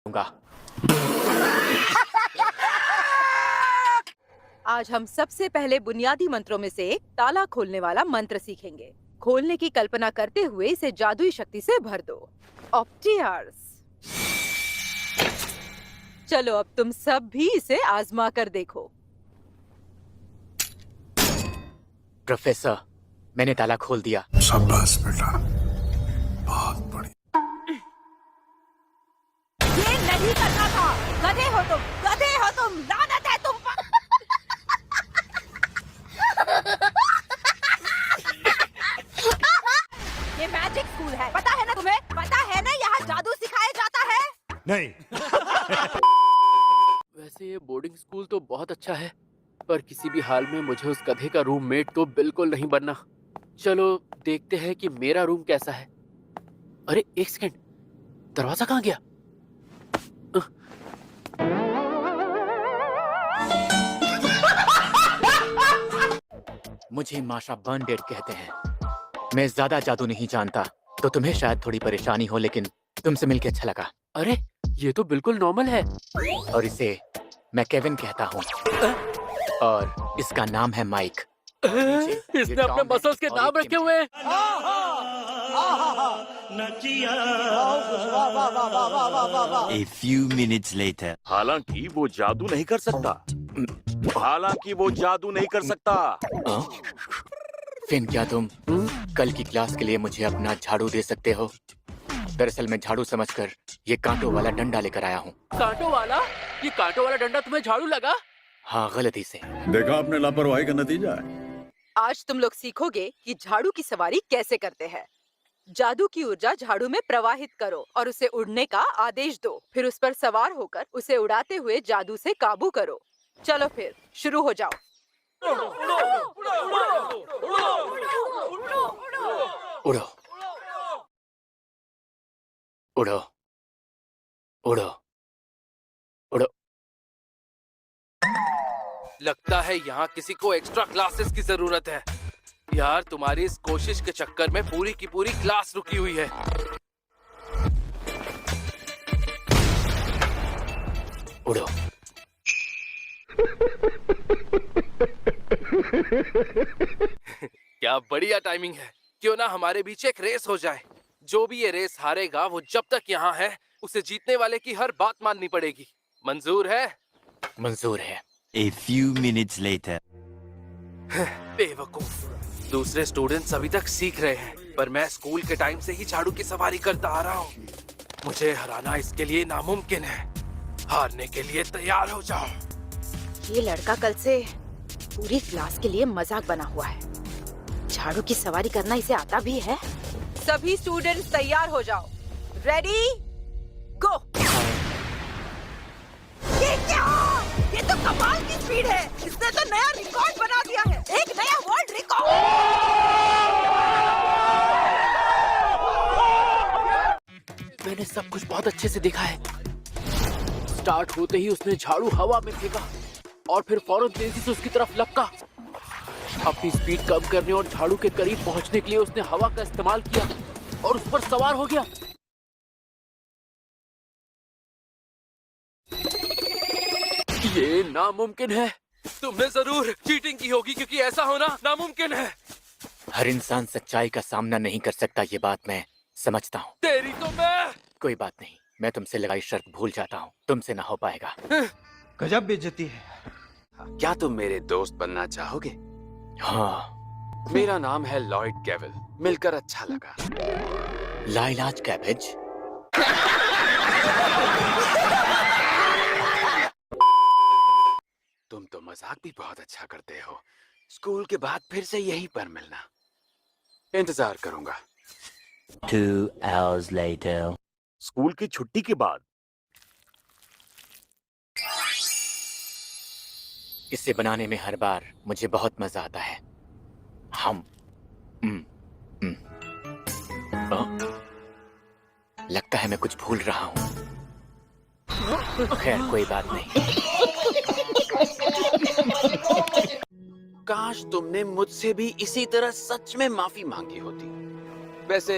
दूंगा। आज हम सबसे पहले बुनियादी मंत्रों में से एक ताला खोलने वाला मंत्र सीखेंगे। खोलने की कल्पना करते हुए इसे जादुई शक्ति से भर दो। ऑप्टियर्स। चलो अब तुम सब भी इसे आजमा कर देखो। प्रोफेसर, मैंने ताला खोल दिया। शाबाश बेटा, बहुत बढ़िया। ये नहीं करना था। गधे हो तुम, गधे हो तुम, लानत है तुम पर। ये मैजिक स्कूल है, पता है ना तुम्हें? पता है ना यहाँ जादू सिखाया जाता है? नहीं, वैसे ये बोर्डिंग स्कूल तो बहुत अच्छा है, पर किसी भी हाल में मुझे उस गधे का रूममेट तो बिल्कुल नहीं बनना। चलो देखते हैं कि मेरा रूम कैसा है। अरे एक सेकंड, दरवाजा कहाँ गया? मुझे माशा बर्नडेड कहते हैं। मैं ज्यादा जादू नहीं जानता, तो तुम्हें शायद थोड़ी परेशानी हो, लेकिन तुमसे मिलके अच्छा लगा। अरे ये तो बिल्कुल नॉर्मल है। और इसे मैं केविन कहता हूँ, और इसका नाम है माइक। इसने अपने मसल्स के नाम रखे हुए हैं। A few minutes later. हालांकि वो जादू नहीं कर सकता। हालांकि वो जादू नहीं कर सकता। फिन, क्या तुम कल की क्लास के लिए मुझे अपना झाड़ू दे सकते हो? दरअसल मैं झाड़ू समझकर ये कांटों वाला डंडा लेकर आया हूँ। कांटों वाला? ये कांटों वाला डंडा तुम्हें झाड़ू लगा? हाँ, गलती से। देखा आपने लापरवाही का नतीजा है। आज तुम लोग सीखोगे कि झाड़ू की सवारी कैसे करते हैं। जादू की ऊर्जा झाड़ू में प्रवाहित करो और उसे उड़ने का आदेश दो। फिर उस पर सवार होकर उसे उड़ाते हुए जादू से काबू करो। चलो फिर शुरू हो जाओ। उड़ो, उड़ो, उड़ो, उड़ो। लगता है यहाँ किसी को एक्स्ट्रा क्लासेस की जरूरत है। यार, तुम्हारी इस कोशिश के चक्कर में पूरी की पूरी क्लास रुकी हुई है। उड़ो। क्या बढ़िया टाइमिंग है। क्यों ना हमारे बीच एक रेस हो जाए। जो भी ये रेस हारेगा, वो जब तक यहाँ है उसे जीतने वाले की हर बात माननी पड़ेगी। मंजूर है? मंजूर है। A few minutes later. बेवकूफ। दूसरे स्टूडेंट्स अभी तक सीख रहे हैं, पर मैं स्कूल के टाइम से ही झाड़ू की सवारी करता आ रहा हूँ। मुझे हराना इसके लिए नामुमकिन है। हारने के लिए तैयार हो जाओ। ये लड़का कल से पूरी क्लास के लिए मजाक बना हुआ है। झाड़ू की सवारी करना इसे आता भी है? सभी स्टूडेंट्स तैयार हो जाओ। रेडी, गो। ये क्या? ये तो कमाल की स्पीड है। इसने तो नया रिकॉर्ड बना दिया है। एक नया वर्ल्ड रिकॉर्ड। मैंने सब कुछ बहुत अच्छे से देखा है। स्टार्ट होते ही उसने झाड़ू हवा में फेंका और फिर फौरन तेजी से उसकी तरफ लपका। अपनी स्पीड कम करने और झाड़ू के करीब पहुंचने के लिए उसने हवा का इस्तेमाल किया और उस पर सवार हो गया। ये नामुमकिन है। तुमने जरूर चीटिंग की होगी, क्योंकि ऐसा होना नामुमकिन है। हर इंसान सच्चाई का सामना नहीं कर सकता, ये बात मैं समझता हूँ। तेरी तो मैं। कोई बात नहीं, मैं तुमसे लगाई शर्त भूल जाता हूँ। तुमसे ना हो पाएगा। गजब बेइज्जती है। क्या तुम मेरे दोस्त बनना चाहोगे? हाँ। मेरा नाम है लॉयड केविल। मिलकर अच्छा लगा। लाइलाज कैबेज। तुम तो मजाक भी बहुत अच्छा करते हो। स्कूल के बाद फिर से यहीं पर मिलना। इंतजार करूंगा। 2 hours later. स्कूल की छुट्टी के बाद। इसे बनाने में हर बार मुझे बहुत मजा आता है। लगता है मैं कुछ भूल रहा हूँ। खैर, कोई बात नहीं। काश तुमने मुझसे भी इसी तरह सच में माफी मांगी होती। वैसे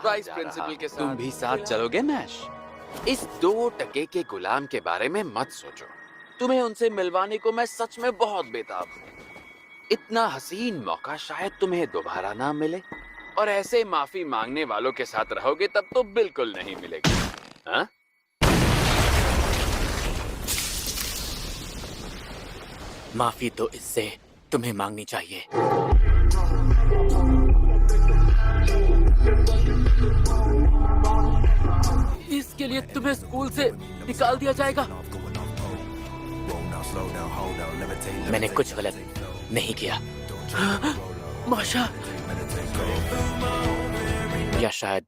वाइस प्रिंसिपल के साथ तुम भी साथ चलोगे नैश? इस 2 टके के गुलाम के बारे में मत सोचो। तुम्हें उनसे मिलवाने को मैं सच में बहुत बेताब हूँ। इतना हसीन मौका शायद तुम्हें दोबारा ना मिले, और ऐसे माफी मांगने वालों के साथ रहोगे तब तो बिल्कुल नहीं मिलेगी। हाँ? माफी तो इससे तुम्हें मांगनी चाहिए। इसके लिए तुम्हें स्कूल से निकाल दिया जाएगा। मैंने कुछ गलत नहीं किया। माशा, या शायद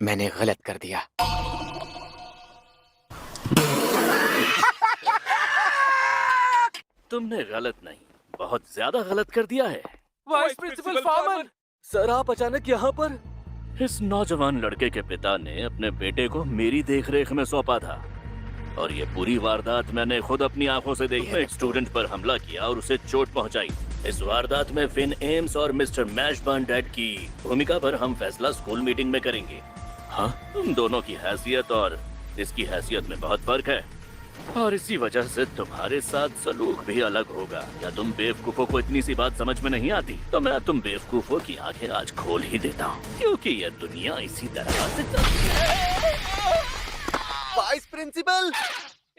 मैंने गलत कर दिया। तुमने गलत नहीं, बहुत ज्यादा गलत कर दिया है। Vice principal फार्मन। सर, आप अचानक यहाँ पर? इस नौजवान लड़के के पिता ने अपने बेटे को मेरी देखरेख में सौंपा था, और ये पूरी वारदात मैंने खुद अपनी आंखों से देखी। एक स्टूडेंट पर हमला किया और उसे चोट पहुंचाई। इस वारदात में फिन एम्स और मिस्टर मैशबर्न डैड की भूमिका पर हम फैसला स्कूल मीटिंग में करेंगे। हाँ, तुम दोनों की हैसियत और इसकी हैसियत में बहुत फर्क है, और इसी वजह से तुम्हारे साथ सलूक भी अलग होगा। या तुम बेवकूफों को इतनी सी बात समझ में नहीं आती, तो मैं तुम बेवकूफों की आंखें आज खोल ही देता हूँ, क्योंकि यह दुनिया इसी तरह से चलती है। Vice principal,